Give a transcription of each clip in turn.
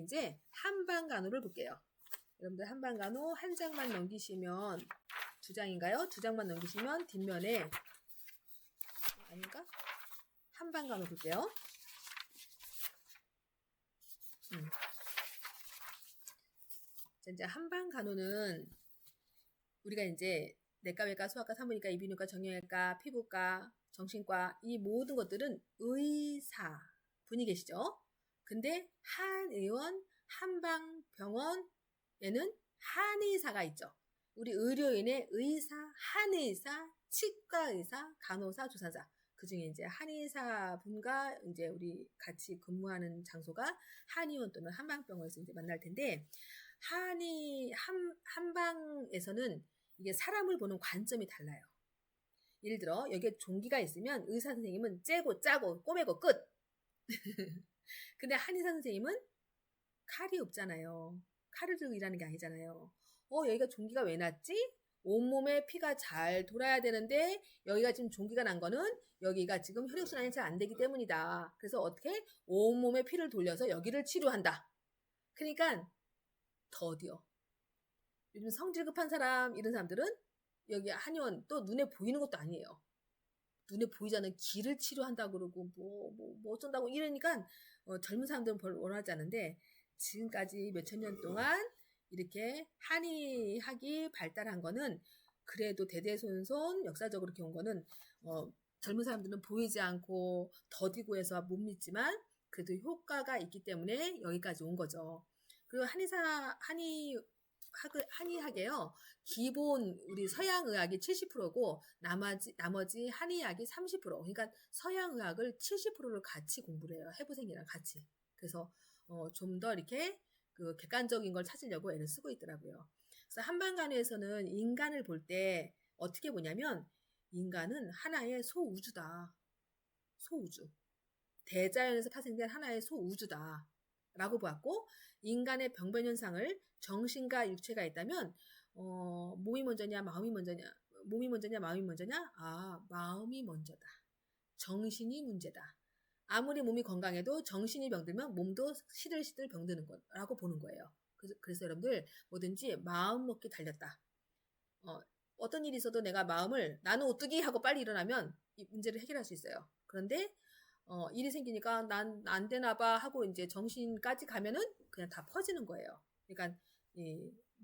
이제 한방간호를 볼게요. 여러분들 한방간호 한 장만 넘기시면, 두 장인가요? 두 장만 넘기시면 뒷면에, 아닌가? 한방간호 볼게요. 자, 이제 한방간호는 우리가 이제 내과, 외과, 소아과, 산부인과, 이비인후과, 정형외과, 피부과, 정신과 이 모든 것들은 의사 분이 계시죠. 근데 한의원, 한방병원에는 한의사가 있죠. 우리 의료인의 의사, 한의사, 치과의사, 간호사, 조산사. 그 중에 이제 한의사 분과 이제 우리 같이 근무하는 장소가 한의원 또는 한방병원에서 이제 만날 텐데, 한방에서는 이게 사람을 보는 관점이 달라요. 예를 들어 여기에 종기가 있으면 의사 선생님은 째고 짜고 꼬매고 끝. 근데 한의사 선생님은 칼이 없잖아요. 칼을 들고 일하는 게 아니잖아요. 여기가 종기가 왜 났지? 온몸에 피가 잘 돌아야 되는데 여기가 지금 종기가 난 거는 여기가 지금 혈액순환이 잘 안 되기 때문이다. 그래서 어떻게? 온몸에 피를 돌려서 여기를 치료한다. 그러니까 더디어. 요즘 성질 급한 사람, 이런 사람들은 여기 한의원 또 눈에 보이는 것도 아니에요. 눈에 보이지 않는 기를 치료한다고 그러고 뭐 어쩐다고 이러니까 젊은 사람들은 별로 원하지 않은데, 지금까지 몇천 년 동안 이렇게 한의학이 발달한 거는 그래도 대대손손 역사적으로 이렇게 온 거는 젊은 사람들은 보이지 않고 더디고 해서 못 믿지만 그래도 효과가 있기 때문에 여기까지 온 거죠. 그리고 한의학에요. 기본 우리 서양의학이 70%고 나머지 한의학이 30%. 그러니까 서양의학을 70%를 같이 공부를 해요. 해부생이랑 같이. 그래서 좀 더 이렇게 그 객관적인 걸 찾으려고 애를 쓰고 있더라고요. 그래서 한방간호에서는 인간을 볼 때 어떻게 보냐면, 인간은 하나의 소우주다. 소우주. 대자연에서 파생된 하나의 소우주다. 라고 보았고, 인간의 병변 현상을 정신과 육체가 있다면 몸이 먼저냐 마음이 먼저냐, 몸이 먼저냐 마음이 먼저냐? 마음이 먼저다. 정신이 문제다. 아무리 몸이 건강해도 정신이 병들면 몸도 시들시들 병드는 거라고 보는 거예요. 그래서 여러분들 뭐든지 마음 먹기 달렸다. 어떤 일이 있어도 내가 마음을 나는 오뚜기 하고 빨리 일어나면 이 문제를 해결할 수 있어요. 그런데 일이 생기니까 난 안 되나 봐 하고 이제 정신까지 가면은 그냥 다 퍼지는 거예요. 그러니까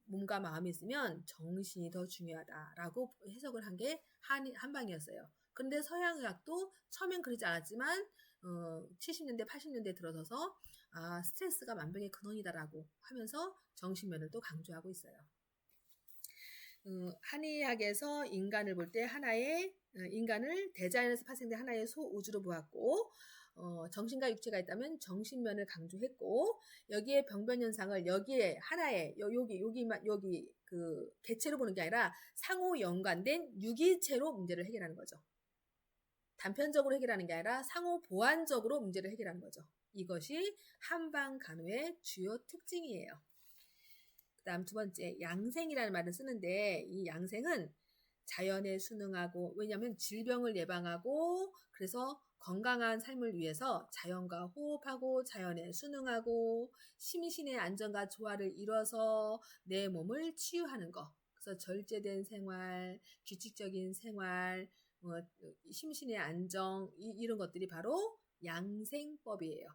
몸과 마음이 있으면 정신이 더 중요하다라고 해석을 한 게 한방이었어요. 그런데 서양의학도 처음엔 그러지 않았지만 70년대 80년대 들어서서 스트레스가 만병의 근원이다라고 하면서 정신면을 또 강조하고 있어요. 한의학에서 인간을 볼 때 인간을 대자연에서 파생된 하나의 소우주로 보았고, 정신과 육체가 있다면 정신면을 강조했고, 여기에 병변 현상을 여기에 하나의 여기 그 개체로 보는 게 아니라 상호 연관된 유기체로 문제를 해결하는 거죠. 단편적으로 해결하는 게 아니라 상호 보완적으로 문제를 해결하는 거죠. 이것이 한방간호의 주요 특징이에요. 그 다음 두 번째, 양생이라는 말을 쓰는데, 이 양생은 자연에 순응하고, 왜냐하면 질병을 예방하고, 그래서 건강한 삶을 위해서 자연과 호흡하고, 자연에 순응하고, 심신의 안정과 조화를 이뤄서 내 몸을 치유하는 것. 그래서 절제된 생활, 규칙적인 생활, 심신의 안정, 이런 것들이 바로 양생법이에요.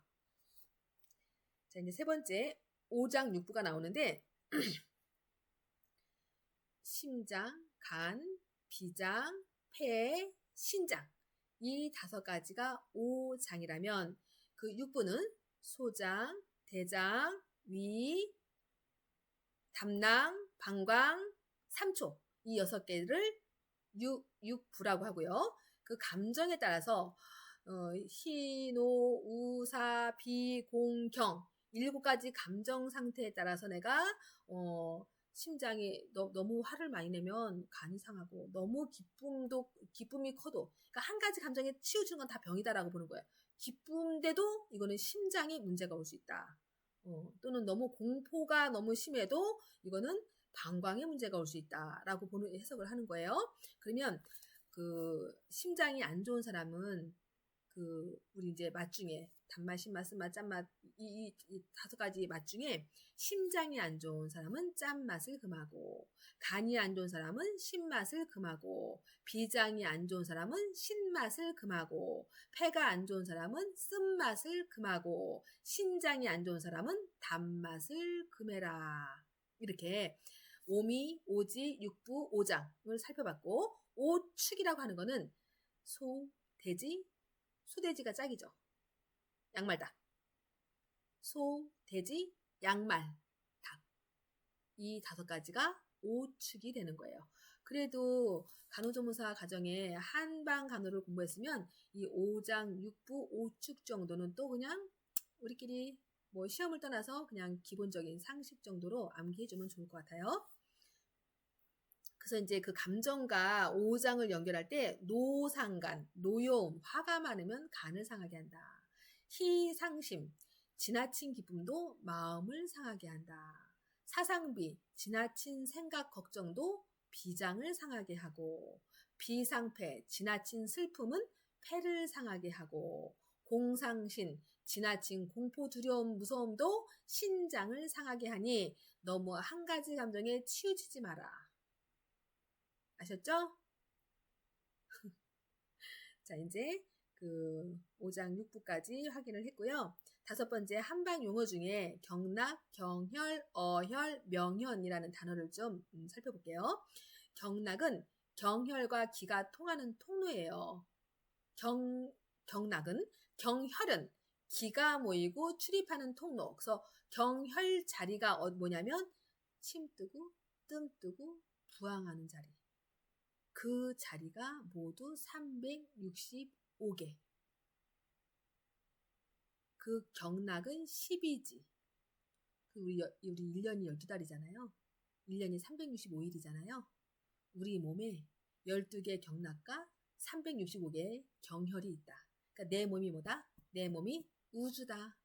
자, 이제 세 번째, 오장육부가 나오는데, 심장, 간, 비장, 폐, 신장, 이 5가지가 오장이라면 그 육부는 소장, 대장, 위, 담낭, 방광, 삼초, 이 6개를 육부라고 하고요. 그 감정에 따라서 희노, 우사, 비, 공, 경 7가지 감정 상태에 따라서 내가 심장이 너무 화를 많이 내면 간이 상하고, 너무 기쁨이 커도, 그러니까 한 가지 감정에 치우치는 건 다 병이다라고 보는 거예요. 기쁨인데도 이거는 심장에 문제가 올 수 있다. 또는 너무 공포가 너무 심해도 이거는 방광에 문제가 올 수 있다라고 해석을 하는 거예요. 그러면 그 심장이 안 좋은 사람은 우리 이제 맛 중에 단맛, 신맛, 쓴맛, 짠맛 이 5가지 맛 중에 심장이 안 좋은 사람은 짠맛을 금하고 간이 안 좋은 사람은 신맛을 금하고 비장이 안 좋은 사람은 신맛을 금하고 폐가 안 좋은 사람은 쓴맛을 금하고 신장이 안 좋은 사람은 단맛을 금해라. 이렇게 오미, 오지, 육부, 오장을 살펴봤고 오축이라고 하는 거는 소, 돼지, 소돼지가 짝이죠. 양말닭. 소, 돼지, 양말, 닭. 이 5가지가 오축이 되는 거예요. 그래도 간호조무사 과정에 한방 간호를 공부했으면 이 오장, 육부, 오축 정도는 또 그냥 우리끼리 뭐 시험을 떠나서 그냥 기본적인 상식 정도로 암기해주면 좋을 것 같아요. 그래서 이제 그 감정과 오장을 연결할 때 노상간, 노여움, 화가 많으면 간을 상하게 한다. 희상심, 지나친 기쁨도 마음을 상하게 한다. 사상비, 지나친 생각 걱정도 비장을 상하게 하고 비상패, 지나친 슬픔은 폐를 상하게 하고 공상신, 지나친 공포, 두려움, 무서움도 신장을 상하게 하니 너무 한 가지 감정에 치우치지 마라. 아셨죠? 자, 이제 그 5장 6부까지 확인을 했고요. 5번째 한방 용어 중에 경락, 경혈, 어혈, 명현이라는 단어를 좀 살펴볼게요. 경락은 경혈과 기가 통하는 통로예요. 경락은 경혈은 기가 모이고 출입하는 통로. 그래서 경혈 자리가 뭐냐면 침 뜨고 뜸 뜨고 부항하는 자리. 그 자리가 모두 365개. 그 경락은 10이지. 우리 1년이 12달이잖아요. 1년이 365일이잖아요. 우리 몸에 12개 경락과 365개의 경혈이 있다. 그러니까 내 몸이 뭐다? 내 몸이 우주다.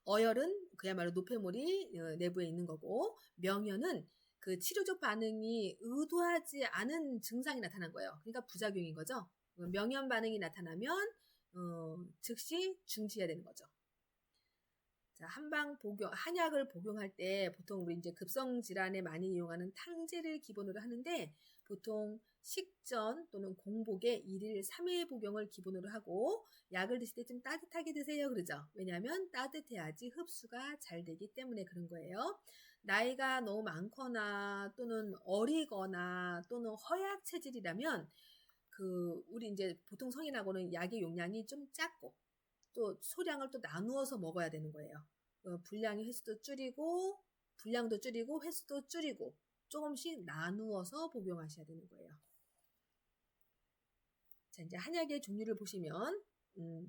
어혈은 그야말로 노폐물이 내부에 있는 거고, 명현은 그 치료적 반응이 의도하지 않은 증상이 나타난 거예요. 그러니까 부작용인 거죠. 명현 반응이 나타나면 즉시 중지해야 되는 거죠. 자, 한약을 복용할 때 보통 우리 이제 급성 질환에 많이 이용하는 탕제를 기본으로 하는데 보통 식전 또는 공복에 1일 3회 복용을 기본으로 하고 약을 드실 때 좀 따뜻하게 드세요. 그러죠. 왜냐하면 따뜻해야지 흡수가 잘 되기 때문에 그런 거예요. 나이가 너무 많거나 또는 어리거나 또는 허약 체질이라면 우리 이제 보통 성인하고는 약의 용량이 좀 작고 또 소량을 또 나누어서 먹어야 되는 거예요. 분량의 횟수도 줄이고 분량도 줄이고 횟수도 줄이고 조금씩 나누어서 복용하셔야 되는 거예요. 자, 이제 한약의 종류를 보시면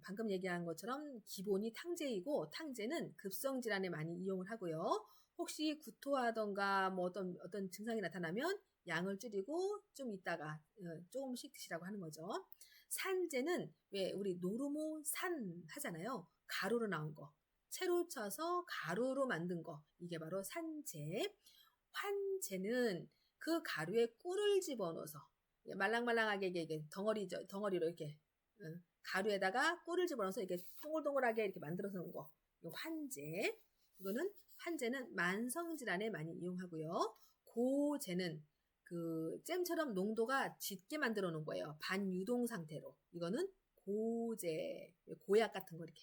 방금 얘기한 것처럼 기본이 탕제이고 탕제는 급성 질환에 많이 이용을 하고요. 혹시 구토하던가 뭐 어떤 증상이 나타나면 양을 줄이고 좀 있다가 조금씩 드시라고 하는 거죠. 산제는 왜 우리 노르모산 하잖아요. 가루로 나온 거. 채로 쳐서 가루로 만든 거. 이게 바로 산제. 환제는 그 가루에 꿀을 집어넣어서 말랑말랑하게 이게 덩어리로 이렇게 가루에다가 꿀을 집어넣어서 이렇게 동글동글하게 이렇게 만들어서 놓은 거. 이거 환제. 이거는 환제는 만성질환에 많이 이용하고요. 고제는 그 잼처럼 농도가 짙게 만들어 놓은 거예요. 반유동 상태로. 이거는 고제, 고약 같은 거 이렇게.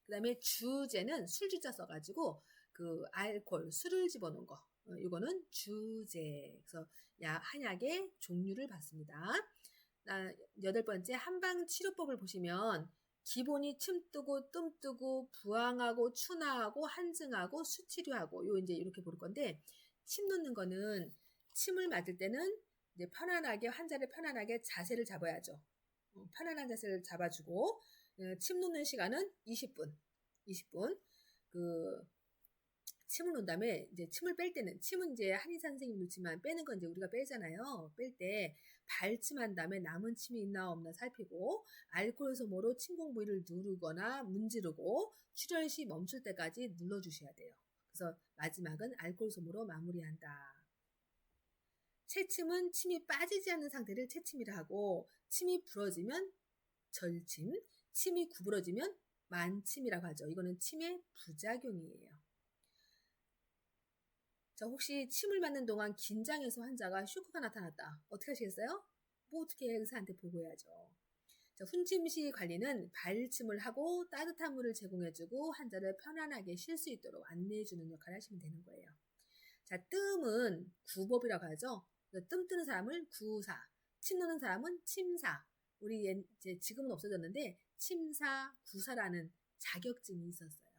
그 다음에 주제는 술주자 써가지고 그 알코올, 술을 집어넣은 거. 이거는 주제. 그래서 한약의 종류를 봤습니다. 8번째 한방 치료법을 보시면 기본이 침 뜨고 뜸 뜨고 부항하고 추나하고 한증하고 수치료하고 요 이제 이렇게 볼 건데 침 놓는 거는 침을 맞을 때는 이제 편안하게 환자를 편안하게 자세를 잡아야죠. 편안한 자세를 잡아주고 침 놓는 시간은 20분. 그 침을 놓은 다음에 이제 침을 뺄 때는 침은 이제 한의사 선생님 놓지만 빼는 건 이제 우리가 빼잖아요. 뺄 때 발침한 다음에 남은 침이 있나 없나 살피고 알코올 소모로 침공 부위를 누르거나 문지르고 출혈 시 멈출 때까지 눌러주셔야 돼요. 그래서 마지막은 알코올 소모로 마무리한다. 채침은 침이 빠지지 않는 상태를 채침이라 하고 침이 부러지면 절침, 침이 구부러지면 만침이라고 하죠. 이거는 침의 부작용이에요. 자, 혹시 침을 맞는 동안 긴장해서 환자가 쇼크가 나타났다. 어떻게 하시겠어요? 뭐 어떻게 의사한테 보고해야죠. 자, 훈침 시 관리는 발침을 하고 따뜻한 물을 제공해주고 환자를 편안하게 쉴 수 있도록 안내해주는 역할을 하시면 되는 거예요. 자, 뜸은 구법이라고 하죠. 뜸 뜨는 사람을 구사, 침 놓는 사람은 침사. 우리 이제 지금은 없어졌는데 침사, 구사라는 자격증이 있었어요.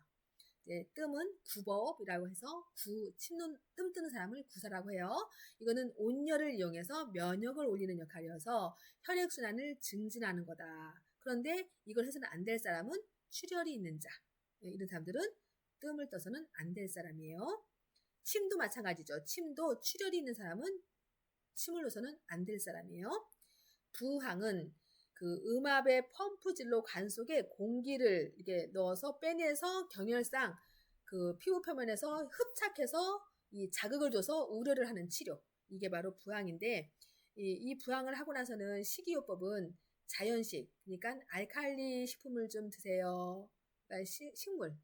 이제 뜸은 구법이라고 해서 뜸 뜨는 사람을 구사라고 해요. 이거는 온열을 이용해서 면역을 올리는 역할이어서 혈액순환을 증진하는 거다. 그런데 이걸 해서는 안 될 사람은 출혈이 있는 자. 이런 사람들은 뜸을 떠서는 안 될 사람이에요. 침도 마찬가지죠. 침도 출혈이 있는 사람은 침을 넣어서는 안 될 사람이에요. 부항은 그 음압의 펌프질로 관 속에 공기를 이렇게 넣어서 빼내서 경혈상 그 피부 표면에서 흡착해서 이 자극을 줘서 우려를 하는 치료. 이게 바로 부항인데 이 부항을 하고 나서는 식이요법은 자연식, 그러니까 알칼리 식품을 좀 드세요. 그러니까 식물,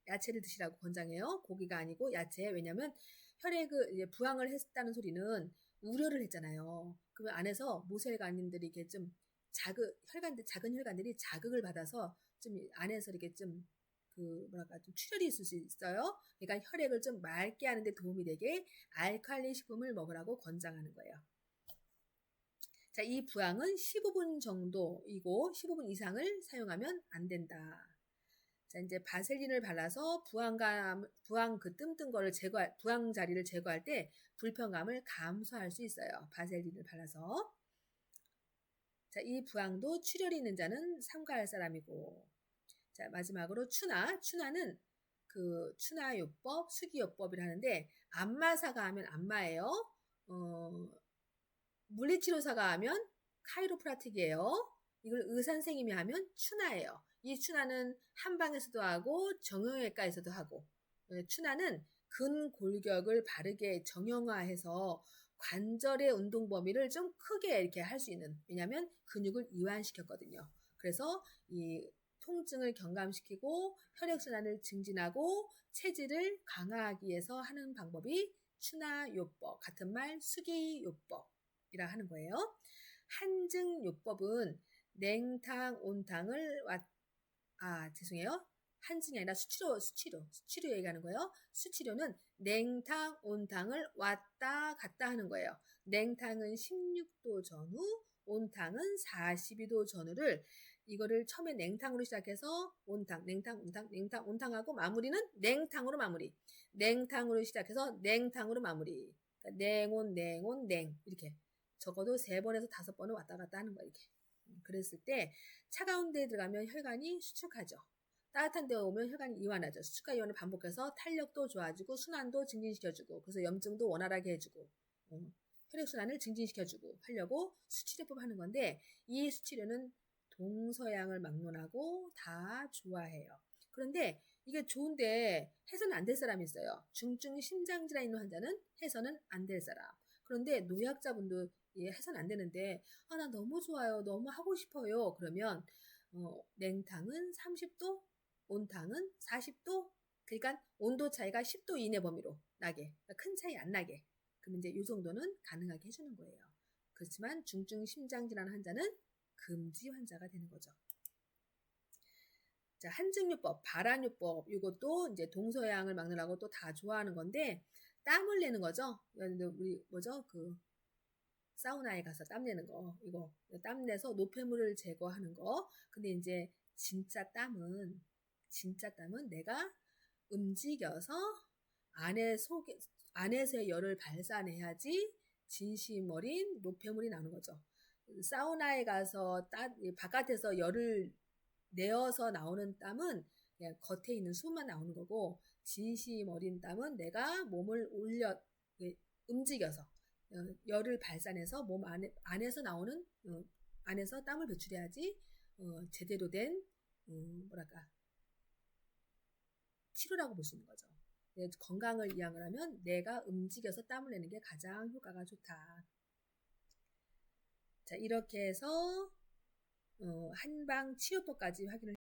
야채를 드시라고 권장해요. 고기가 아니고 야채. 왜냐면 혈액을 부항을 했다는 소리는 우려를 했잖아요. 그러면 안에서 모세혈관님들이 이렇게 좀 작은 혈관들이 자극을 받아서 좀 안에서 이렇게 좀 좀 출혈이 있을 수 있어요. 그러니까 혈액을 좀 맑게 하는데 도움이 되게 알칼리 식품을 먹으라고 권장하는 거예요. 자, 이 부항은 15분 정도이고 15분 이상을 사용하면 안 된다. 자, 이제 바셀린을 발라서 부항 그 뜸뜬 거를 부항 자리를 제거할 때 불편감을 감소할 수 있어요. 바셀린을 발라서. 자, 이 부항도 출혈이 있는 자는 삼가할 사람이고. 자, 마지막으로 추나는 그 추나요법, 수기요법이라는데 안마사가 하면 안마예요. 물리치료사가 하면 카이로프라틱이에요. 이걸 의사 선생님이 하면 추나예요. 이 추나는 한방에서도 하고 정형외과에서도 하고, 추나는 근골격을 바르게 정형화해서 관절의 운동 범위를 좀 크게 이렇게 할 수 있는, 왜냐하면 근육을 이완시켰거든요. 그래서 이 통증을 경감시키고 혈액순환을 증진하고 체질을 강화하기 위해서 하는 방법이 추나요법, 같은 말 수기요법이라 하는 거예요. 한증요법은 냉탕, 온탕을 죄송해요. 한증이 아니라 수치료 얘기하는 거예요. 수치료는 냉탕, 온탕을 왔다 갔다 하는 거예요. 냉탕은 16도 전후, 온탕은 42도 전후를 이거를 처음에 냉탕으로 시작해서 온탕, 냉탕, 온탕, 냉탕, 온탕하고 마무리는 냉탕으로 마무리. 냉탕으로 시작해서 냉탕으로 마무리. 그러니까 냉온, 냉온, 냉 이렇게 적어도 3번에서 5번을 왔다 갔다 하는 거예요. 이렇게. 그랬을 때 차가운 데에 들어가면 혈관이 수축하죠. 따뜻한 데에 오면 혈관이 이완하죠. 수축과 이완을 반복해서 탄력도 좋아지고 순환도 증진시켜주고 그래서 염증도 원활하게 해주고 혈액순환을 증진시켜주고 하려고 수치료법 하는 건데 이 수치료는 동서양을 막론하고 다 좋아해요. 그런데 이게 좋은데 해서는 안 될 사람이 있어요. 중증 심장질환 있는 환자는 해서는 안 될 사람. 그런데 노약자분도 해서는 안 되는데 나 너무 좋아요. 너무 하고 싶어요. 그러면 냉탕은 30도, 온탕은 40도. 그러니까 온도 차이가 10도 이내 범위로 나게, 그러니까 큰 차이 안 나게. 그럼 이제 이 정도는 가능하게 해주는 거예요. 그렇지만 중증 심장질환 환자는 금지 환자가 되는 거죠. 자, 한증요법, 발한요법, 이것도 이제 동서양을 막느라고 또 다 좋아하는 건데 땀을 내는 거죠. 우리 사우나에 가서 땀 내는 거, 이거 땀 내서 노폐물을 제거하는 거. 근데 이제 진짜 땀은 내가 움직여서 안에서의 열을 발산해야지 진심 어린 노폐물이 나오는 거죠. 사우나에 가서 바깥에서 열을 내어서 나오는 땀은 그냥 겉에 있는 수분만 나오는 거고, 진심 어린 땀은 내가 몸을 움직여서 열을 발산해서 몸 안에서 나오는 안에서 땀을 배출해야지 제대로 된 치료라고 볼 수 있는 거죠. 건강을 이양을 하면 내가 움직여서 땀을 내는 게 가장 효과가 좋다. 자, 이렇게 해서 한방 치료법까지 확인을